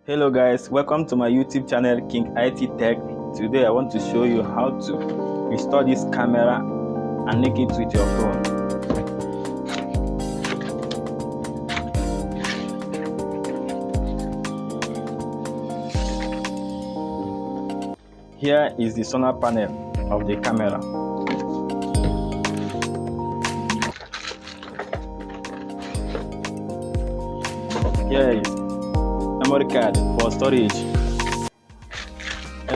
Hello guys, welcome to my YouTube channel King IT Tech. Today I want to show you how to install this camera and link it with your phone. Here is the solar panel of the camera. Here is memory card for storage. Here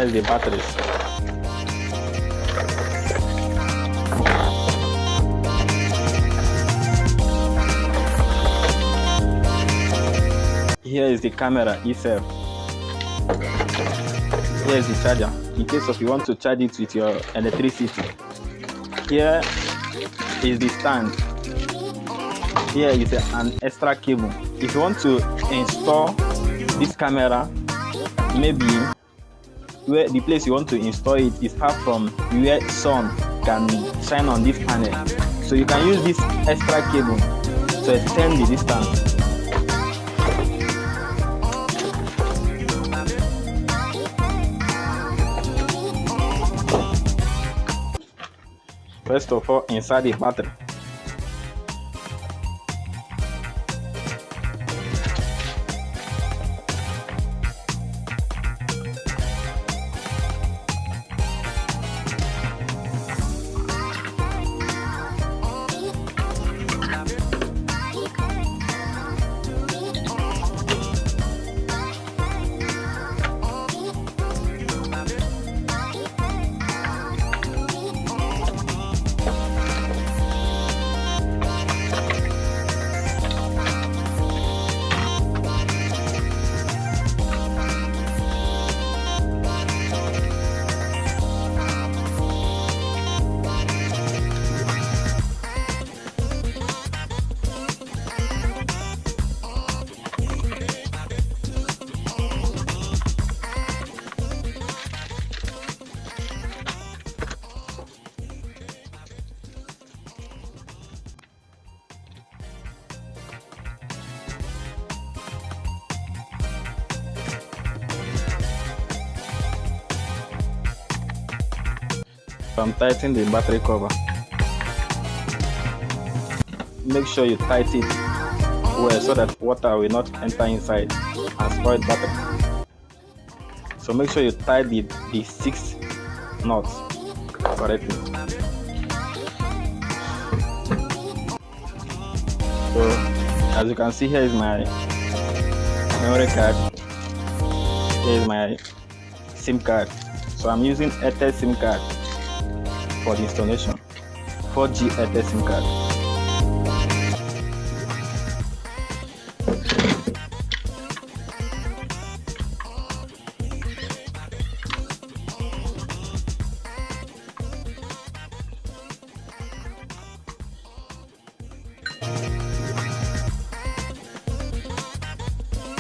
is the batteries. Here is the camera itself. Here is the charger in case of you want to charge it with your electricity. Here is the stand. Here is an extra cable. If you want to install this camera, maybe where the place you want to install it is far from where sun can shine on this panel, so you can use this extra cable to extend the distance. First of all, inside the battery. I'm tightening the battery cover. Make sure you tighten it well so that water will not enter inside and spoil the battery. So make sure you tie the 6 knots correctly. So as you can see, here is my memory card. Here is my SIM card. So I'm using Airtel SIM card for the installation. 4G Airtel SIM card.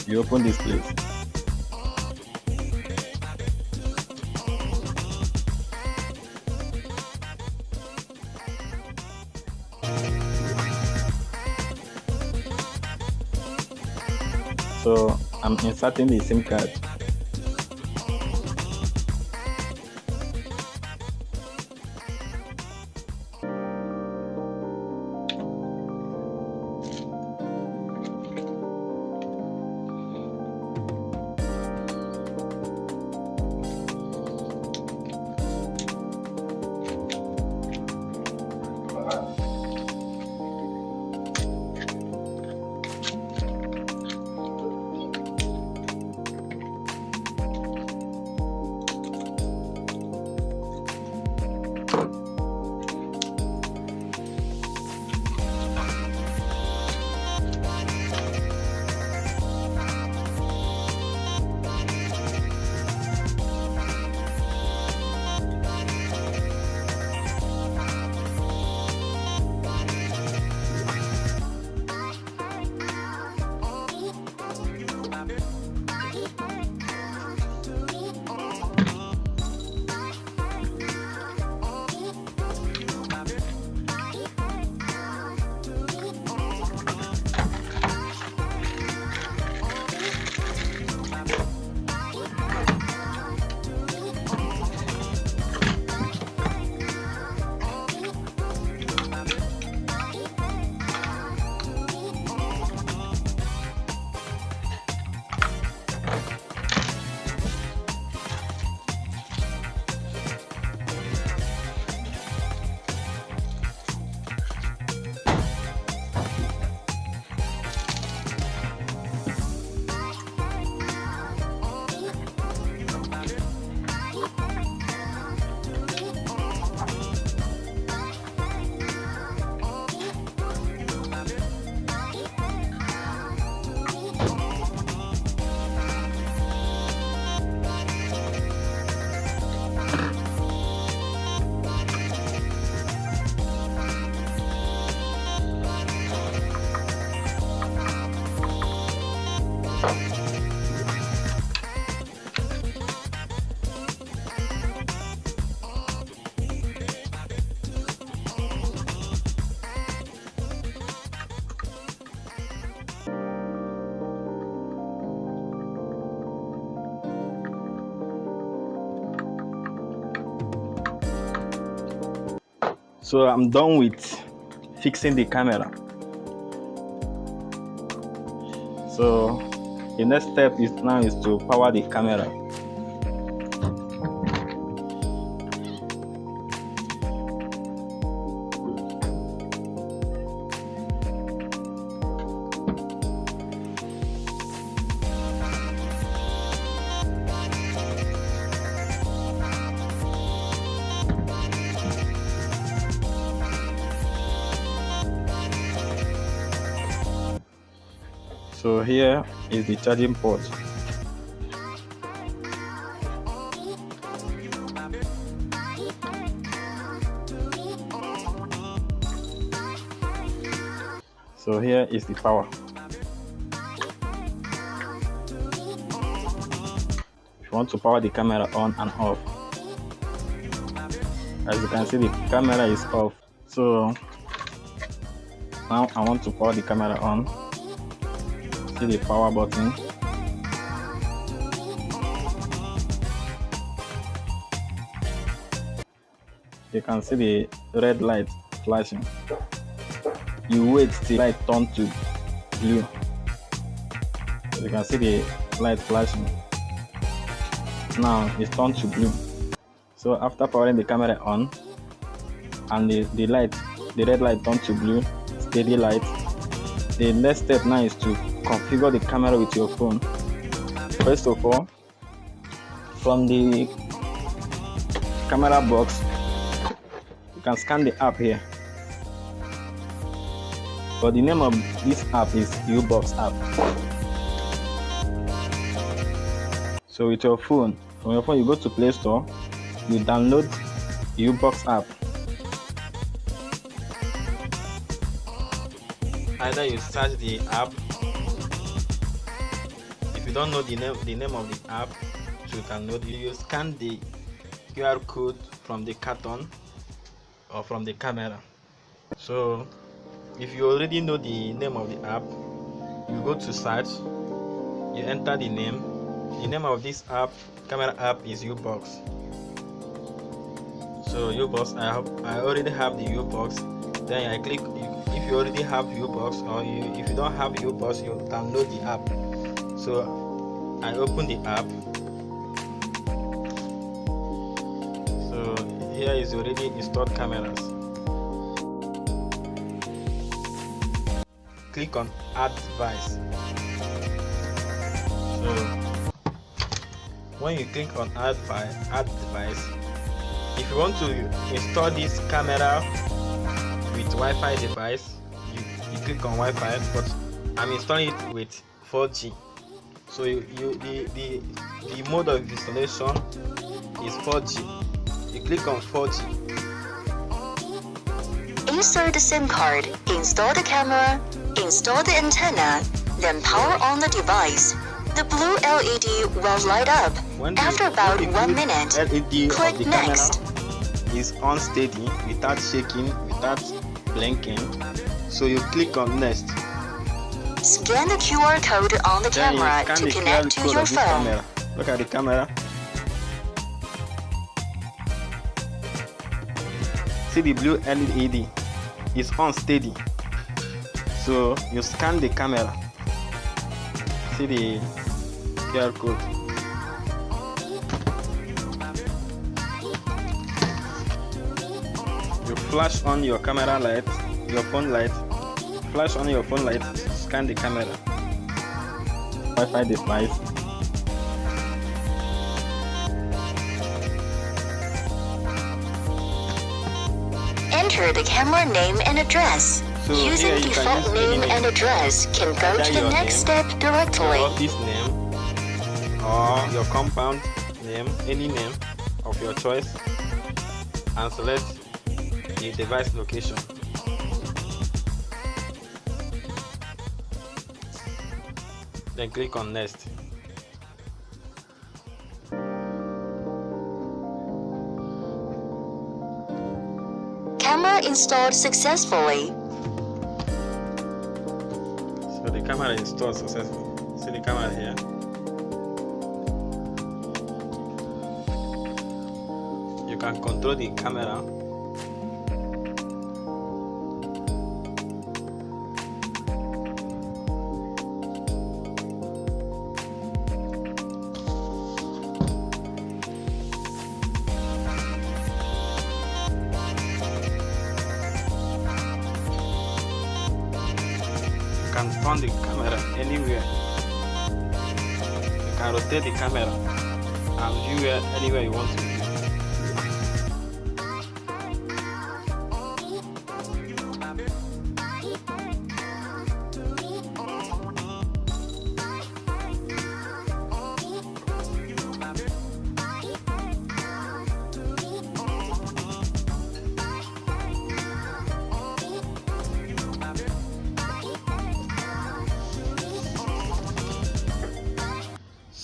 You open this place. So I'm inserting the SIM card. So I'm done with fixing the camera. So the next step is to power the camera. So here is the charging port. So here is the power. If you want to power the camera on and off, as you can see, the camera is off. So now I want to power the camera on. See the power button. You can see the red light flashing. You wait till light turn to blue. You can see the light flashing. Now it's turned to blue. So after powering the camera on and the red light turned to blue, steady light, the next step now is to configure the camera with your phone. First of all, from the camera box, you can scan the app here. But the name of this app is U-Box app. So with your phone, from your phone you go to Play Store, you download U-Box app. Either you search the app. If you don't know the name of the app to download, you scan the QR code from the carton or from the camera. So if you already know the name of the app, you go to search, you enter the name. The name of this app, camera app, is U-Box. So U-Box, I already have the U-Box. Then I click. If you already have U-Box, or if you don't have U-Box, you download the app. So I open the app. So here is already installed cameras. Click on add device. So when you click on add device, if you want to install this camera with Wi-Fi device, you click on Wi-Fi, but I'm installing it with 4G. So the mode of installation is 4G. You click on 4G. Insert the SIM card, install the camera, install the antenna, then power on the device. The blue LED will light up. After about 1 minute, LED click of the next. camera is unsteady, without shaking, without blinking. So you click on next. Scan the QR code on the Then camera you scan to the connect QR to code your of this phone. camera. Look at the camera. See the blue LED is unsteady. So you scan the camera. See the QR code. You flash on your camera light, your phone light. Flash on your phone light. Scan the camera. Wi-Fi device. Enter the camera name and address. So Using here you can default use name any and name. address can go Either to the your next name, step directly. Or this name, or your compound name, any name of your choice, and select the device location. Then click on next. Camera installed successfully. So the camera is installed successfully. See the camera here. You can control the camera can turn the camera anywhere. You can rotate the camera and view it anywhere you want to view.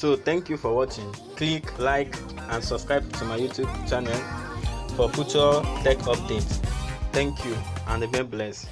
So thank you for watching. Click like and subscribe to my YouTube channel for future tech updates. Thank you and remain blessed.